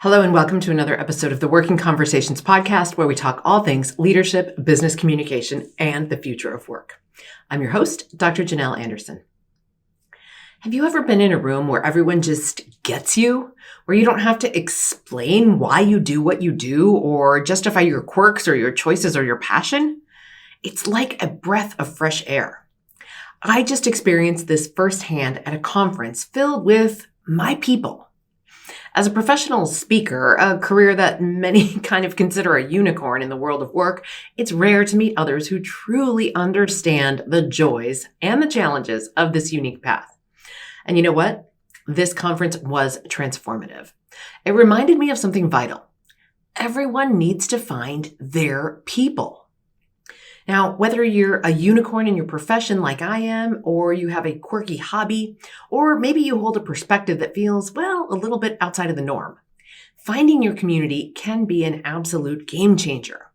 Hello and welcome to another episode of the Working Conversations podcast, where we talk all things leadership, business communication, and the future of work. I'm your host, Dr. Janel Anderson. Have you ever been in a room where everyone just gets you, where you don't have to explain why you do what you do or justify your quirks or your choices or your passion? It's like a breath of fresh air. I just experienced this firsthand at a conference filled with my people. As a professional speaker, a career that many kind of consider a unicorn in the world of work, it's rare to meet others who truly understand the joys and the challenges of this unique path. And you know what? This conference was transformative. It reminded me of something vital. Everyone needs to find their people. Now, whether you're a unicorn in your profession like I am, or you have a quirky hobby, or maybe you hold a perspective that feels, well, a little bit outside of the norm, finding your community can be an absolute game changer.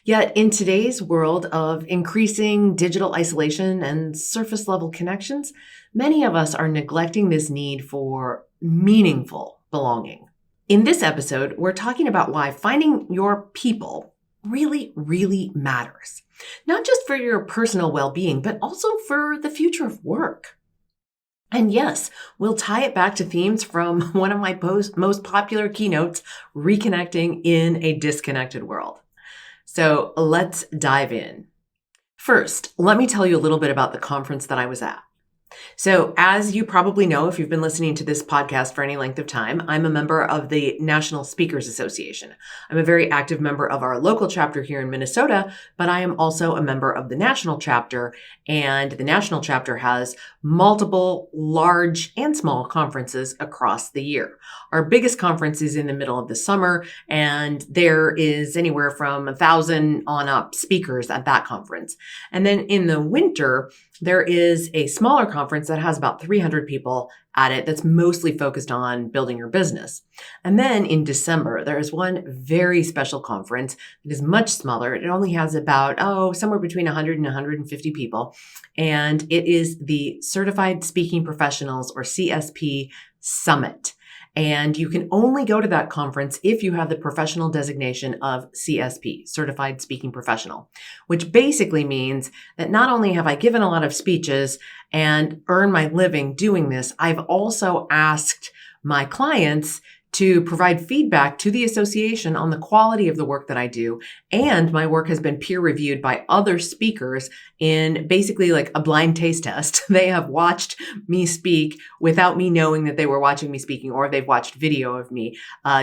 Yet in today's world of increasing digital isolation and surface level connections, many of us are neglecting this need for meaningful belonging. In this episode, we're talking about why finding your people really matters. Not just for your personal well-being, but also for the future of work. And yes, we'll tie it back to themes from one of my most popular keynotes, Reconnecting in a Disconnected World. So let's dive in. First, let me tell you a little bit about the conference that I was at. So as you probably know, if you've been listening to this podcast for any length of time, I'm a member of the National Speakers Association. I'm a very active member of our local chapter here in Minnesota, but I am also a member of the national chapter, and the national chapter has multiple large and small conferences across the year. Our biggest conference is in the middle of the summer, and there is anywhere from 1,000 on up speakers at that conference. And then in the winter, there is a smaller conference that has about 300 people at it that's mostly focused on building your business. And then in December, there is one very special conference that is much smaller. It only has about, somewhere between 100 and 150 people. And it is the Certified Speaking Professionals, or CSP Summit. And you can only go to that conference if you have the professional designation of CSP, Certified Speaking Professional, which basically means that not only have I given a lot of speeches and earned my living doing this, I've also asked my clients to provide feedback to the association on the quality of the work that I do. And my work has been peer reviewed by other speakers in basically like a blind taste test. They have watched me speak without me knowing that they were watching me speaking, or they've watched video of me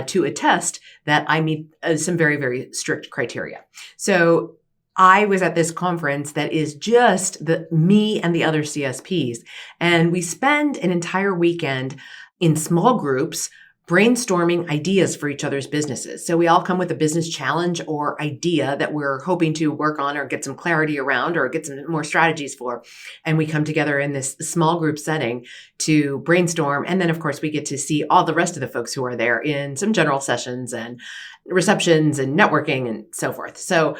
to attest that I meet some very strict criteria. So I was at this conference that is just me and the other CSPs. And we spend an entire weekend in small groups brainstorming ideas for each other's businesses. So we all come with a business challenge or idea that we're hoping to work on or get some clarity around or get some more strategies for. And we come together in this small group setting to brainstorm. And then, of course, we get to see all the rest of the folks who are there in some general sessions and receptions and networking and so forth. So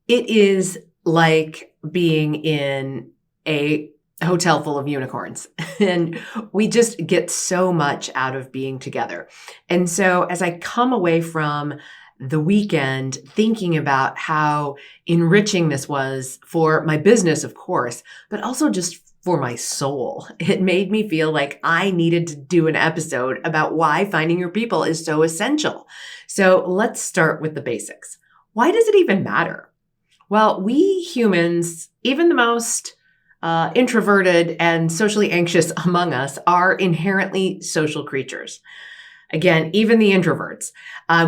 it is like being in a hotel full of unicorns. And we just get so much out of being together. And so as I come away from the weekend thinking about how enriching this was for my business, of course, but also just for my soul, it made me feel like I needed to do an episode about why finding your people is so essential. So let's start with the basics. Why does it even matter? Well, we humans, even the most introverted and socially anxious among us, are inherently social creatures. Again, even the introverts.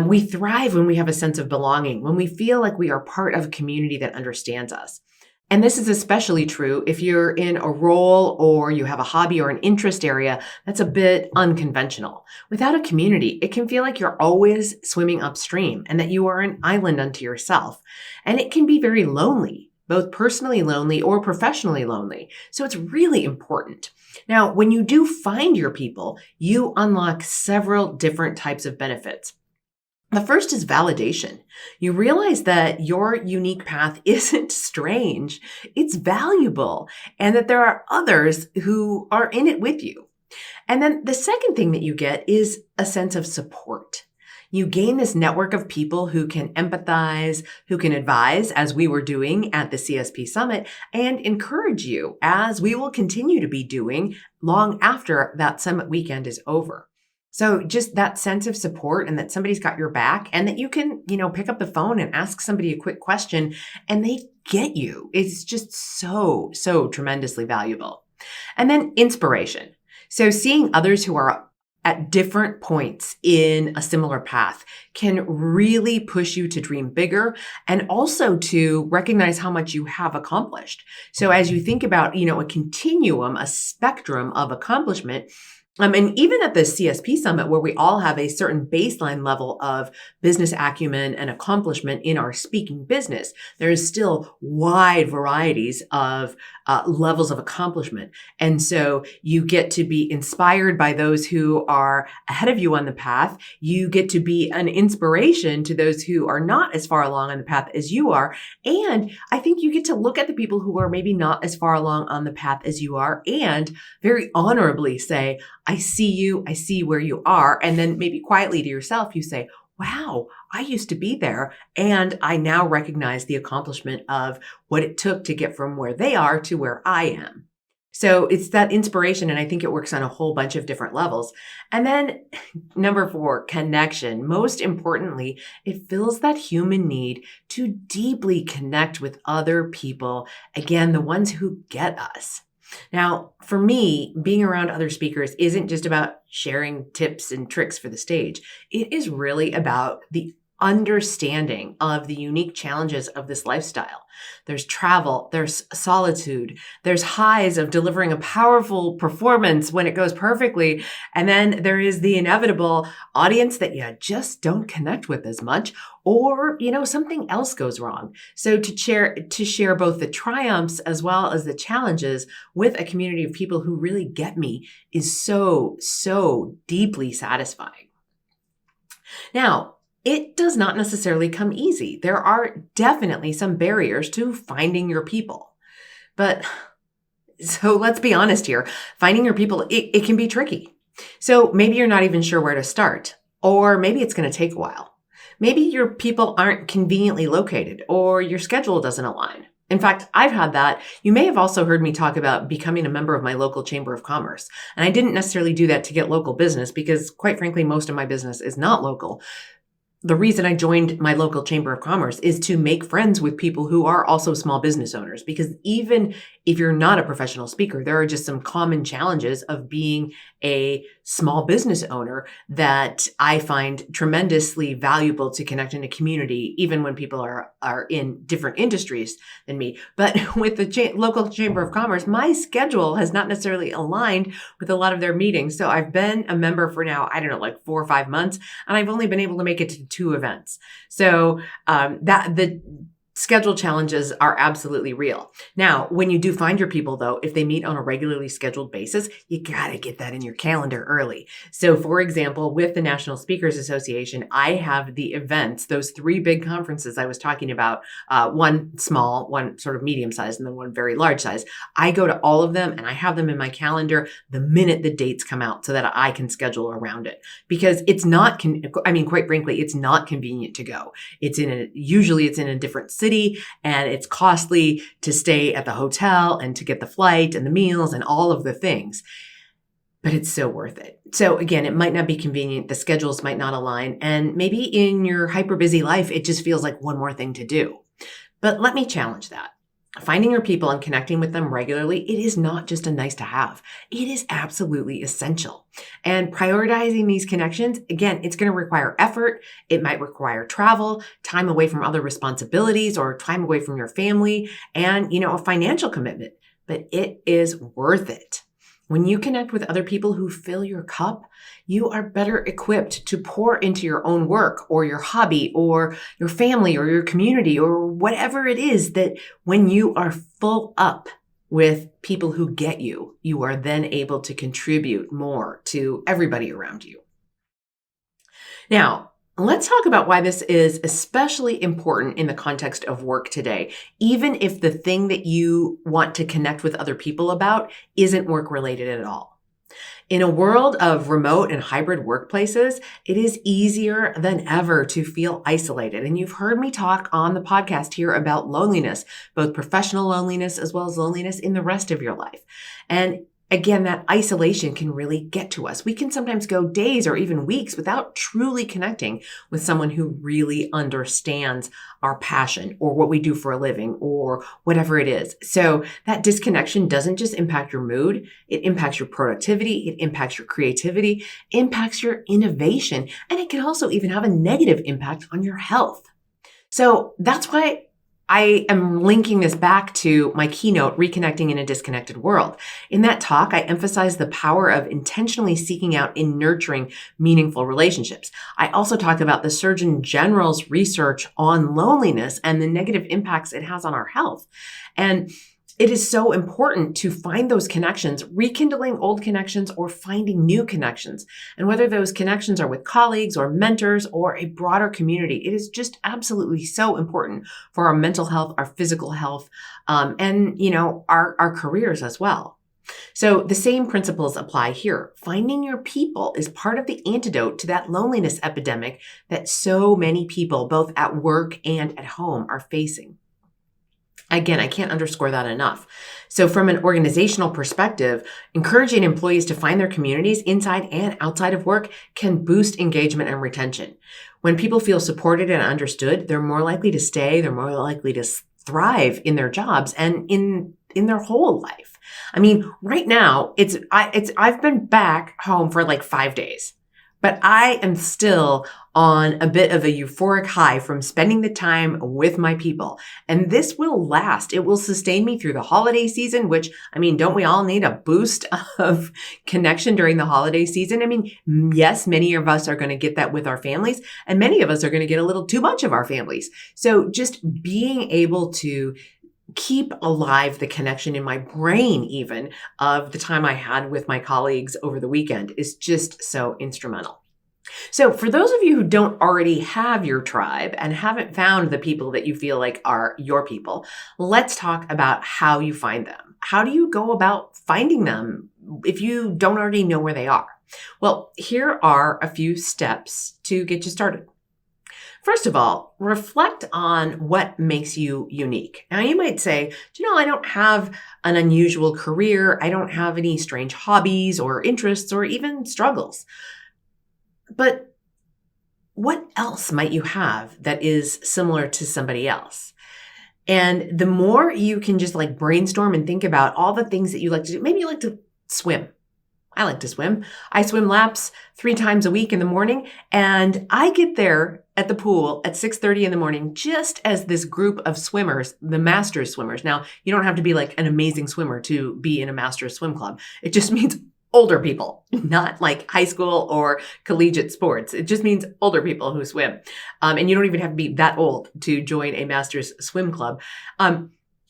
We thrive when we have a sense of belonging, when we feel like we are part of a community that understands us. And this is especially true if you're in a role or you have a hobby or an interest area that's a bit unconventional. Without a community, it can feel like you're always swimming upstream and that you are an island unto yourself. And it can be very lonely, both personally lonely or professionally lonely. So it's really important. Now, when you do find your people, you unlock several different types of benefits. The first is validation. You realize that your unique path isn't strange, it's valuable, and that there are others who are in it with you. And then the second thing that you get is a sense of support. You gain this network of people who can empathize, who can advise, as we were doing at the CSP Summit, and encourage you, as we will continue to be doing long after that summit weekend is over. So just that sense of support and that somebody's got your back and that you can, pick up the phone and ask somebody a quick question and they get you. It's just so, so tremendously valuable. And then inspiration. So seeing others who are at different points in a similar path can really push you to dream bigger and also to recognize how much you have accomplished. So as you think about, a continuum, a spectrum of accomplishment, and even at the CSP Summit, where we all have a certain baseline level of business acumen and accomplishment in our speaking business, there is still wide varieties of levels of accomplishment. And so you get to be inspired by those who are ahead of you on the path. You get to be an inspiration to those who are not as far along on the path as you are. And I think you get to look at the people who are maybe not as far along on the path as you are and very honorably say, I see you, I see where you are. And then maybe quietly to yourself, you say, wow, I used to be there. And I now recognize the accomplishment of what it took to get from where they are to where I am. So it's that inspiration. And I think it works on a whole bunch of different levels. And then number 4, connection. Most importantly, it fills that human need to deeply connect with other people. Again, the ones who get us. Now, for me, being around other speakers isn't just about sharing tips and tricks for the stage. It is really about the understanding of the unique challenges of this lifestyle. There's travel, there's solitude, there's highs of delivering a powerful performance when it goes perfectly. And then there is the inevitable audience that you just don't connect with as much, or, something else goes wrong. So to share both the triumphs as well as the challenges with a community of people who really get me is so, so deeply satisfying. Now, it does not necessarily come easy. There are definitely some barriers to finding your people. But so let's be honest here. Finding your people, it can be tricky. So maybe you're not even sure where to start, or maybe it's going to take a while. Maybe your people aren't conveniently located, or your schedule doesn't align. In fact, I've had that. You may have also heard me talk about becoming a member of my local chamber of commerce. And I didn't necessarily do that to get local business because, quite frankly, most of my business is not local. The reason I joined my local chamber of commerce is to make friends with people who are also small business owners, because even if you're not a professional speaker, there are just some common challenges of being a small business owner that I find tremendously valuable to connect in a community, even when people are in different industries than me. But with the local chamber of commerce, my schedule has not necessarily aligned with a lot of their meetings. So I've been a member for now, I don't know, like 4 or 5 months, and I've only been able to make it to 2 events. So that the schedule challenges are absolutely real. Now, when you do find your people, though, if they meet on a regularly scheduled basis, you got to get that in your calendar early. So, for example, with the National Speakers Association, I have the events, those 3 big conferences I was talking about, one small, one sort of medium size, and then one very large size. I go to all of them and I have them in my calendar the minute the dates come out so that I can schedule around it, because it's not, quite frankly, it's not convenient to go. Usually it's in a different city, and it's costly to stay at the hotel and to get the flight and the meals and all of the things, but it's so worth it. So again, it might not be convenient. The schedules might not align. And maybe in your hyper busy life, it just feels like one more thing to do. But let me challenge that. Finding your people and connecting with them regularly, it is not just a nice to have. It is absolutely essential. And prioritizing these connections, again, it's going to require effort. It might require travel, time away from other responsibilities, or time away from your family, and, a financial commitment. But it is worth it. When you connect with other people who fill your cup, you are better equipped to pour into your own work or your hobby or your family or your community or whatever it is, that when you are full up with people who get you, you are then able to contribute more to everybody around you. Now, let's talk about why this is especially important in the context of work today, even if the thing that you want to connect with other people about isn't work related at all. In a world of remote and hybrid workplaces, it is easier than ever to feel isolated. And you've heard me talk on the podcast here about loneliness, both professional loneliness as well as loneliness in the rest of your life. And again, that isolation can really get to us. We can sometimes go days or even weeks without truly connecting with someone who really understands our passion or what we do for a living or whatever it is. So that disconnection doesn't just impact your mood, it impacts your productivity, it impacts your creativity, impacts your innovation, and it can also even have a negative impact on your health. So that's why I am linking this back to my keynote, Reconnecting in a Disconnected World. In that talk, I emphasized the power of intentionally seeking out and nurturing meaningful relationships. I also talked about the Surgeon General's research on loneliness and the negative impacts it has on our health. And it is so important to find those connections, rekindling old connections or finding new connections. And whether those connections are with colleagues or mentors or a broader community, it is just absolutely so important for our mental health, our physical health, and our careers as well. So the same principles apply here. Finding your people is part of the antidote to that loneliness epidemic that so many people, both at work and at home, are facing. Again, I can't underscore that enough. So from an organizational perspective, encouraging employees to find their communities inside and outside of work can boost engagement and retention. When people feel supported and understood, they're more likely to stay, they're more likely to thrive in their jobs and in their whole life. I mean, right now, I've been back home for like 5 days. But I am still on a bit of a euphoric high from spending the time with my people. And this will last. It will sustain me through the holiday season, which, I mean, don't we all need a boost of connection during the holiday season? I mean, yes, many of us are going to get that with our families, and many of us are going to get a little too much of our families. So just being able to keep alive the connection in my brain, even of the time I had with my colleagues over the weekend, is just so instrumental. So for those of you who don't already have your tribe and haven't found the people that you feel like are your people, let's talk about how you find them. How do you go about finding them if you don't already know where they are? Well, here are a few steps to get you started. First of all, reflect on what makes you unique. Now, you might say, I don't have an unusual career. I don't have any strange hobbies or interests or even struggles. But what else might you have that is similar to somebody else? And the more you can just like brainstorm and think about all the things that you like to do, maybe you like to swim. I like to swim. I swim laps 3 times a week in the morning, and I get there at the pool at 6:30 in the morning, just as this group of swimmers, the masters swimmers. Now, you don't have to be like an amazing swimmer to be in a masters swim club. It just means older people, not like high school or collegiate sports. It just means older people who swim. And you don't even have to be that old to join a masters swim club.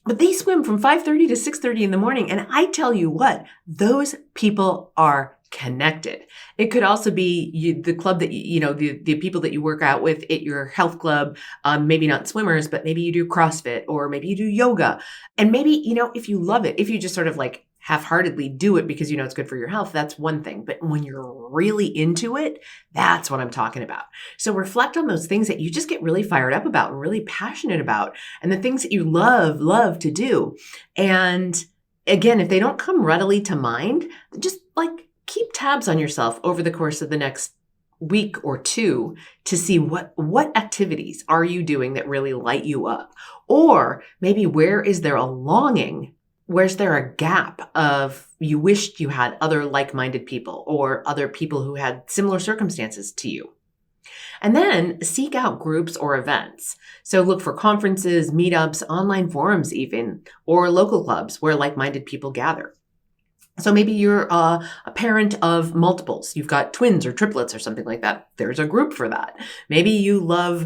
But they swim from 5:30 to 6:30 in the morning. And I tell you what, those people are connected. It could also be the club that, the people that you work out with at your health club, maybe not swimmers, but maybe you do CrossFit or maybe you do yoga. And maybe, if you love it, if you just sort of like half-heartedly do it because it's good for your health, that's one thing. But when you're really into it, that's what I'm talking about. So reflect on those things that you just get really fired up about and really passionate about, and the things that you love to do. And again, if they don't come readily to mind, just like keep tabs on yourself over the course of the next week or two to see what activities are you doing that really light you up? Or maybe where is there a longing? Where's there a gap of you wished you had other like-minded people or other people who had similar circumstances to you? And then seek out groups or events. So look for conferences, meetups, online forums even, or local clubs where like-minded people gather. So maybe you're a parent of multiples. You've got twins or triplets or something like that. There's a group for that. Maybe you love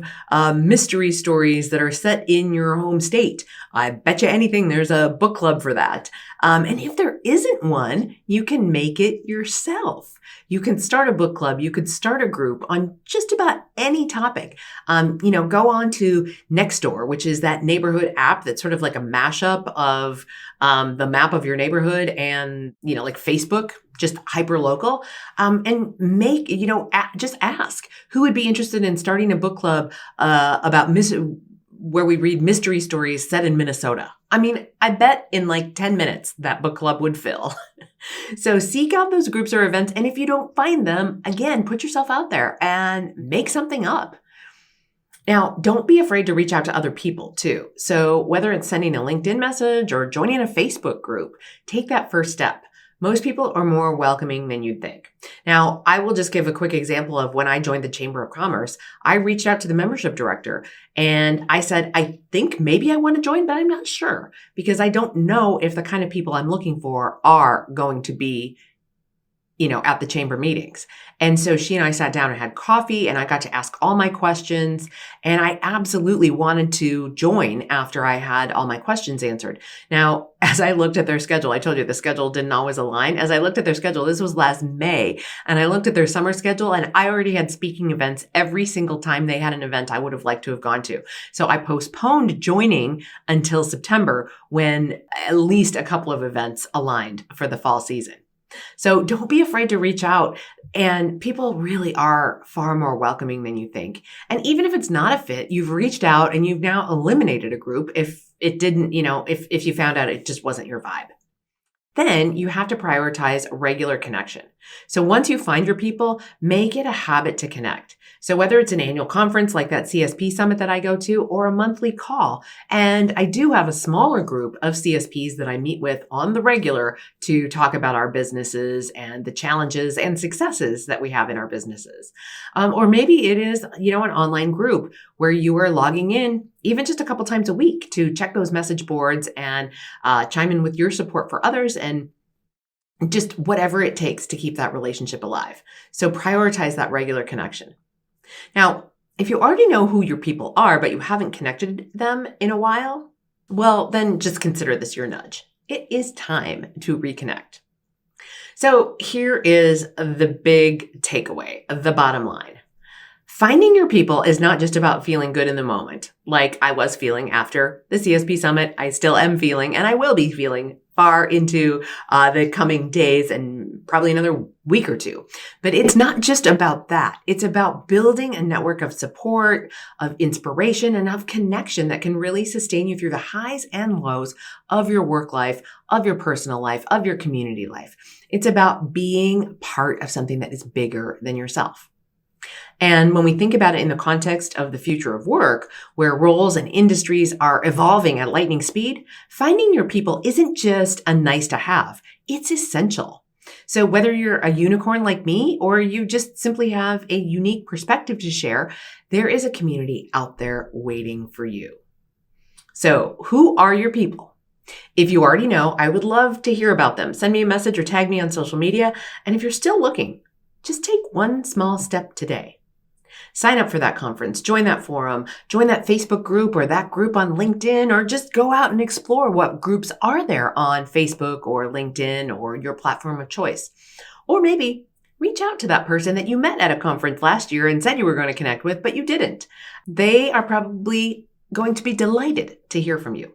mystery stories that are set in your home state. I bet you anything there's a book club for that. And if there isn't one, you can make it yourself. You can start a book club. You could start a group on just about any topic. Go on to Nextdoor, which is that neighborhood app that's sort of like a mashup of the map of your neighborhood and, like Facebook. just hyper local, and make, just ask who would be interested in starting a book club about where we read mystery stories set in Minnesota. I mean, I bet in like 10 minutes that book club would fill. So seek out those groups or events. And if you don't find them, again, put yourself out there and make something up. Now, don't be afraid to reach out to other people too. So whether it's sending a LinkedIn message or joining a Facebook group, take that first step. Most people are more welcoming than you'd think. Now, I will just give a quick example of when I joined the Chamber of Commerce. I reached out to the membership director and I said, I think maybe I want to join, but I'm not sure because I don't know if the kind of people I'm looking for are going to be at the chamber meetings. And so she and I sat down and had coffee and I got to ask all my questions. And I absolutely wanted to join after I had all my questions answered. Now, as I looked at their schedule, I told you the schedule didn't always align. As I looked at their schedule, this was last May, and I looked at their summer schedule and I already had speaking events every single time they had an event I would have liked to have gone to. So I postponed joining until September when at least a couple of events aligned for the fall season. So don't be afraid to reach out, and people really are far more welcoming than you think. And even if it's not a fit, you've reached out and you've now eliminated a group if it didn't, if you found out it just wasn't your vibe. Then you have to prioritize regular connection. So once you find your people, make it a habit to connect. So whether it's an annual conference like that CSP summit that I go to or a monthly call, and I do have a smaller group of CSPs that I meet with on the regular to talk about our businesses and the challenges and successes that we have in our businesses. Or maybe it is, an online group where you are logging in even just a couple times a week to check those message boards and chime in with your support for others and just whatever it takes to keep that relationship alive. So prioritize that regular connection. Now, if you already know who your people are, but you haven't connected them in a while, well, then just consider this your nudge. It is time to reconnect. So here is the big takeaway, the bottom line. Finding your people is not just about feeling good in the moment, like I was feeling after the CSP Summit. I still am feeling, and I will be feeling far into the coming days and probably another week or two. But it's not just about that. It's about building a network of support, of inspiration, and of connection that can really sustain you through the highs and lows of your work life, of your personal life, of your community life. It's about being part of something that is bigger than yourself. And when we think about it in the context of the future of work, where roles and industries are evolving at lightning speed, finding your people isn't just a nice to have, it's essential. So whether you're a unicorn like me or you just simply have a unique perspective to share, there is a community out there waiting for you. So who are your people? If you already know, I would love to hear about them. Send me a message or tag me on social media. And if you're still looking, just take one small step today. Sign up for that conference, join that forum, join that Facebook group or that group on LinkedIn, or just go out and explore what groups are there on Facebook or LinkedIn or your platform of choice. Or maybe reach out to that person that you met at a conference last year and said you were going to connect with, but you didn't. They are probably going to be delighted to hear from you.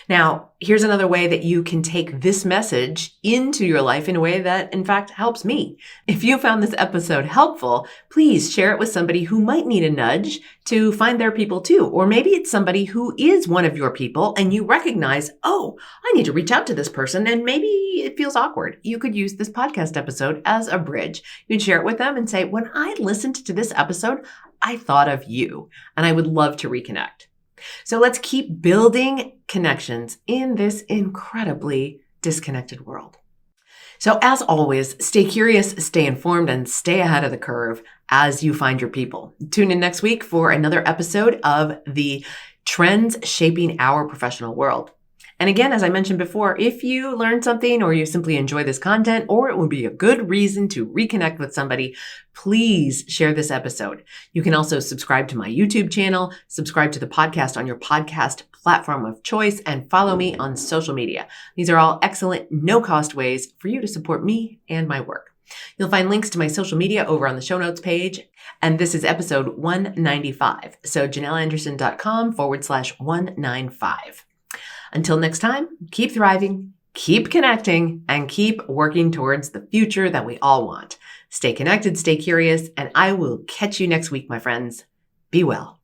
Now, here's another way that you can take this message into your life in a way that, in fact, helps me. If you found this episode helpful, please share it with somebody who might need a nudge to find their people too. Or maybe it's somebody who is one of your people and you recognize, oh, I need to reach out to this person and maybe it feels awkward. You could use this podcast episode as a bridge. You'd share it with them and say, when I listened to this episode, I thought of you and I would love to reconnect. So let's keep building connections in this incredibly disconnected world. So as always, stay curious, stay informed, and stay ahead of the curve as you find your people. Tune in next week for another episode of the Trends Shaping Our Professional World. And again, as I mentioned before, if you learned something or you simply enjoy this content, or it would be a good reason to reconnect with somebody, please share this episode. You can also subscribe to my YouTube channel, subscribe to the podcast on your podcast platform of choice, and follow me on social media. These are all excellent, no-cost ways for you to support me and my work. You'll find links to my social media over on the show notes page. And this is episode 195. So janelanderson.com/195. Until next time, keep thriving, Keep connecting and keep working towards the future that we all want. Stay connected, stay curious, and I will catch you next week, my friends. Be well.